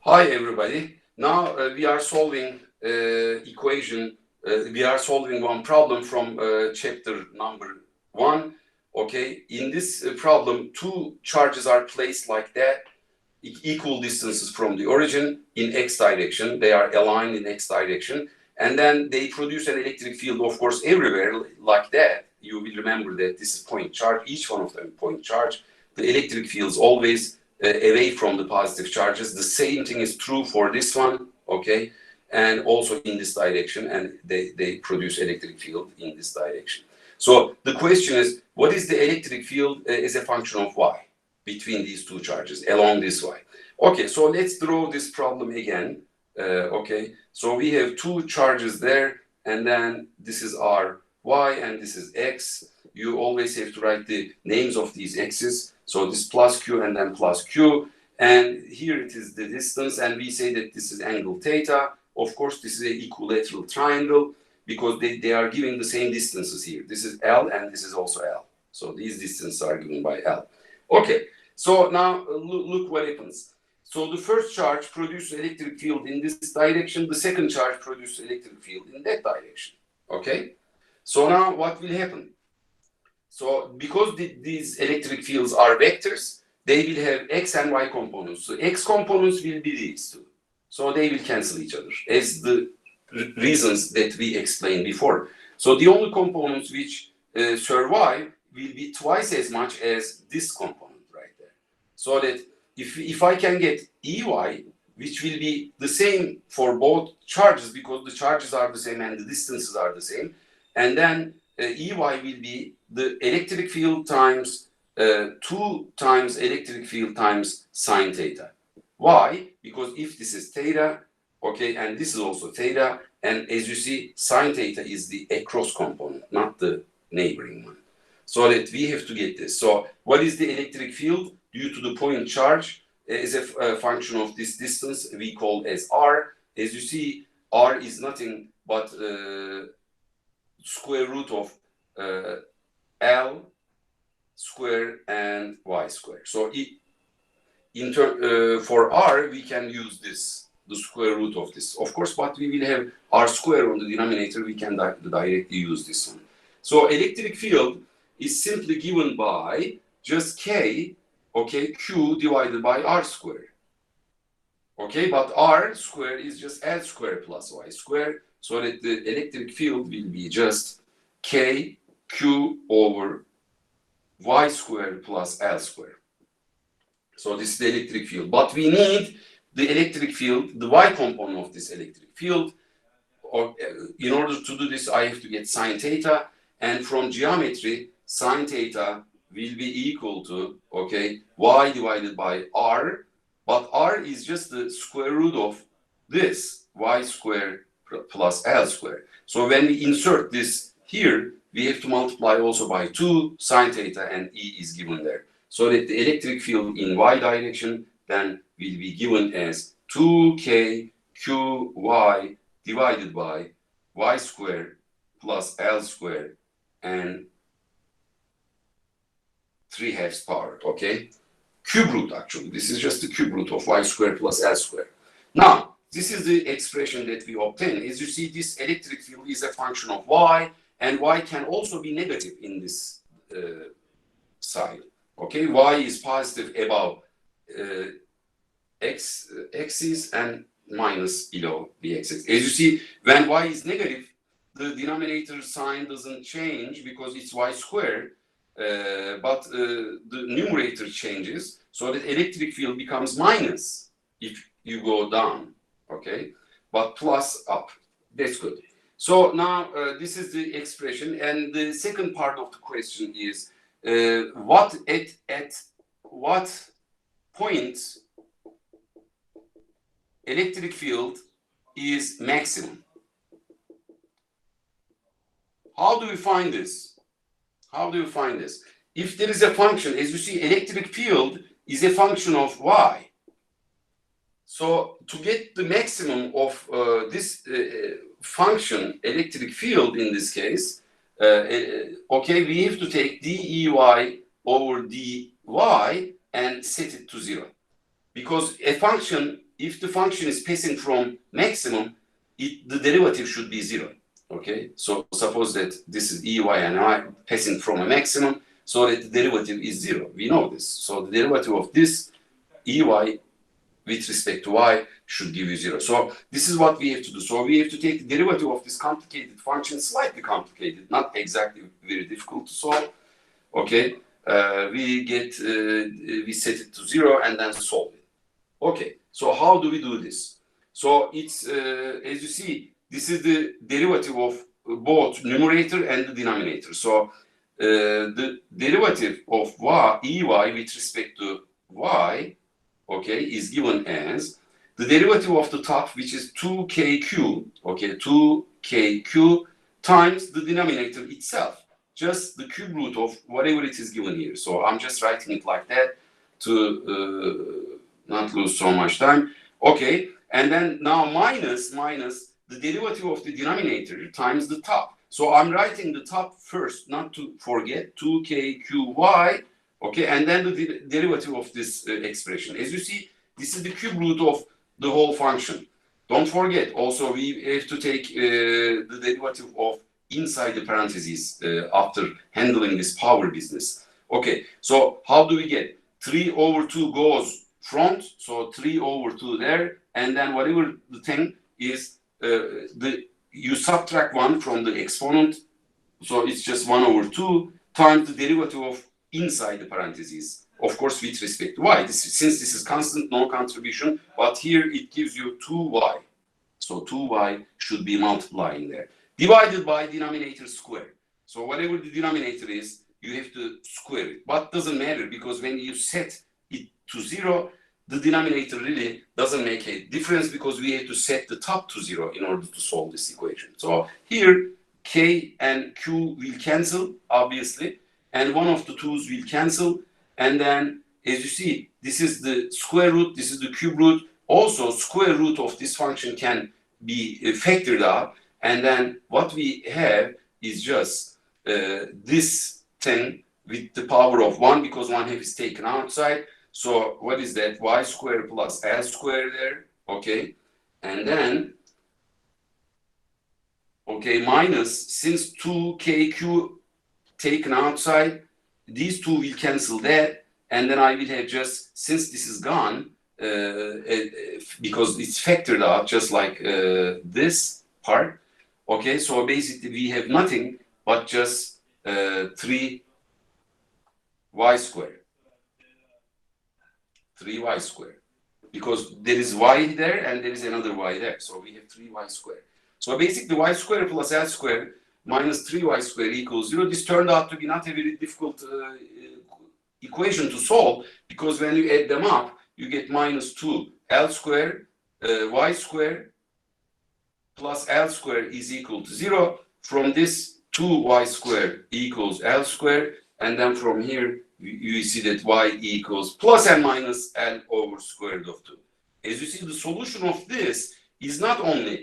Hi everybody. Now we are solving we are solving one problem from chapter number 1. Okay, in this problem, two charges are placed like that, equal distances from the origin in x direction. They are aligned in x direction, and then they produce an electric field, of course, everywhere like that. You will remember that this is point charge. Each one of them point charge. The electric fields always away from the positive charges. The same thing is true for this one, okay, and also in this direction, and they produce electric field in this direction. So the question is, what is the electric field as a function of y between these two charges along this y? Okay, so let's draw this problem again. Okay, so we have two charges there, and then this is our y and this is x. You always have to write the names of these x's. So this plus q and then plus q, and here it is the distance, and we say that this is angle theta. Of course, this is an equilateral triangle because they are giving the same distances here. This is L and this is also L. So these distances are given by L. Okay, so now look what happens. So the first charge produces electric field in this direction. The second charge produces electric field in that direction. Okay, so now what will happen? So because these electric fields are vectors, they will have x and y components. So x components will be these two. So they will cancel each other as the reasons that we explained before. So the only components which survive will be twice as much as this component right there. So that if I can get Ey, which will be the same for both charges because the charges are the same and the distances are the same, and then Ey will be the electric field times 2 times electric field times sine theta. Why? Because if this is theta, okay, and this is also theta, and as you see, sine theta is the across component, not the neighboring one. So that we have to get this. So what is the electric field due to the point charge is a function of this distance we call as r. As you see, r is nothing but square root of L square and y square. So for r, we can use this, the square root of this, of course, but we will have r square on the denominator. We can directly use this one. So electric field is simply given by just k, okay, q divided by r square. Okay, but r square is just L square plus y square, so that the electric field will be just k q over y square plus L square. So this is the electric field. But we need the electric field, the y component of this electric field. Or in order to do this, I have to get sine theta. And from geometry, sine theta will be equal to, okay, y divided by r. But r is just the square root of this, y square plus L square. So when we insert this here, we have to multiply also by 2 sine theta, and E is given there. So that the electric field in y direction then will be given as 2k qy divided by y square plus L square and 3/2 power, okay? Cube root, actually. This is just the cube root of y square plus L square. Now, this is the expression that we obtain. As you see, this electric field is a function of y, and y can also be negative in this side. Okay, y is positive above axis and minus below the x-axis. As you see, when y is negative, the denominator sign doesn't change because it's y squared, but the numerator changes, so that electric field becomes minus if you go down, okay, but plus up. That's good. So now this is the expression, and the second part of the question is what at what point electric field is maximum. How do we find this? How do you find this? If there is a function, as you see, electric field is a function of y. So to get the maximum of this function, electric field in this case, okay, we have to take dEy over dy and set it to 0. Because a function if the function is passing from maximum, the derivative should be 0. Okay, so suppose that this is ey and I passing from a maximum, so that the derivative is 0. We know this. So the derivative of this ey with respect to y should give you 0. So this is what we have to do. So we have to take the derivative of this complicated function, slightly complicated, not exactly very difficult to solve. Okay, we set it to 0 and then solve it. Okay, so how do we do this? So it's, as you see, this is the derivative of both numerator and the denominator. So the derivative of ey with respect to y, okay, is given as the derivative of the top, which is 2kq, okay, 2kq times the denominator itself, just the cube root of whatever it is given here. So I'm just writing it like that to not lose so much time. Okay, and then now minus the derivative of the denominator times the top. So I'm writing the top first, not to forget, 2kqy, okay, and then the derivative of this expression. As you see, this is the cube root of the whole function. Don't forget, also we have to take the derivative of inside the parentheses after handling this power business. Okay, so how do we get? 3 over 2 goes front, so 3 over 2 there, and then whatever the thing is, you subtract 1 from the exponent, so it's just 1 over 2 times the derivative of inside the parentheses, of course with respect to y. Since this is constant, no contribution, but here it gives you 2y. So 2y should be multiplying there, divided by denominator square. So whatever the denominator is, you have to square it. But doesn't matter, because when you set it to 0, the denominator really doesn't make a difference, because we have to set the top to 0 in order to solve this equation. So here, k and q will cancel, obviously, and one of the 2's will cancel. And then, as you see, this is the square root, this is the cube root. Also, square root of this function can be factored out. And then what we have is just this thing with the power of 1, because 1/2 is taken outside. So what is that? Y squared plus L squared there, okay? And then, okay, minus, since 2kq taken outside, these 2 will cancel that, and then I will have just, since this is gone, because it's factored out just like this part, okay? So basically we have nothing but just 3y squared. 3y squared, because there is y there and there is another y there, so we have 3y squared. So basically y squared plus L squared minus 3y squared equals 0. This turned out to be not a very difficult equation to solve, because when you add them up, you get minus 2 L squared y squared plus L squared is equal to 0. From this, 2y squared equals L squared, and then from here you see that y equals plus and minus L over square root of 2. As you see, the solution of this is not only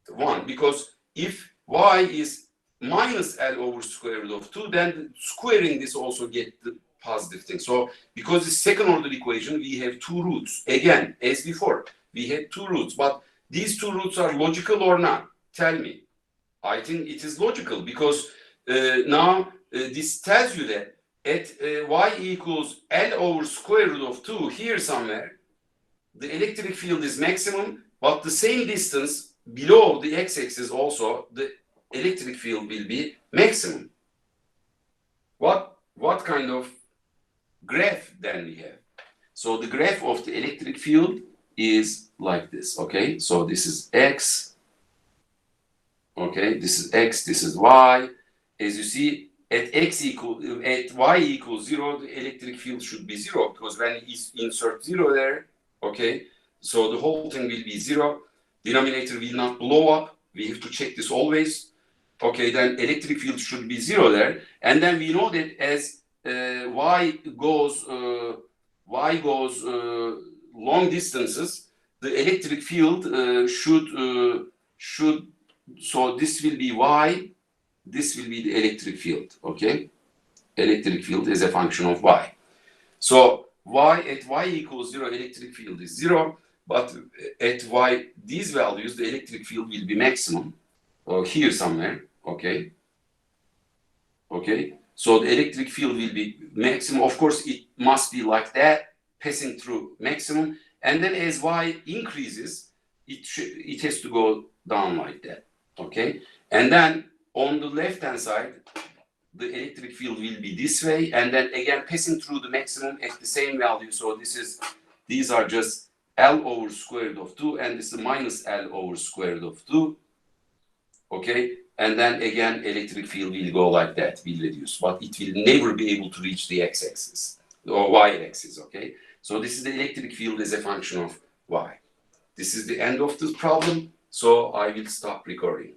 1, because if y is minus L over square root of 2, then squaring this also get the positive thing. So because it's second order equation, we have 2 roots. Again, as before, we had 2 roots, but these 2 roots are logical or not? Tell me. I think it is logical, because now this tells you that at y equals L over square root of 2, here somewhere, the electric field is maximum, but the same distance below the x-axis also, the electric field will be maximum. What kind of graph then we have? So the graph of the electric field is like this, okay? So this is x, okay? This is x, this is y. As you see, at y equals 0, the electric field should be 0, because when you insert 0 there, okay, so the whole thing will be 0. Denominator will not blow up. We have to check this always. Okay, then electric field should be 0 there. And then we know that as y goes long distances, the electric field should, so this will be y, this will be the electric field, okay? Electric field is a function of y. So y at y equals 0, electric field is 0. but at y, these values, the electric field will be maximum, here somewhere, okay? Okay, so the electric field will be maximum. Of course, it must be like that, passing through maximum. And then as y increases, it has to go down like that, okay? And then on the left-hand side, the electric field will be this way, and then again passing through the maximum at the same value. So these are just L over square root of 2, and this is minus L over square root of 2, okay? And then again, electric field will go like that, will reduce, but it will never be able to reach the x-axis or y-axis, okay? So this is the electric field as a function of y. This is the end of the problem, so I will stop recording.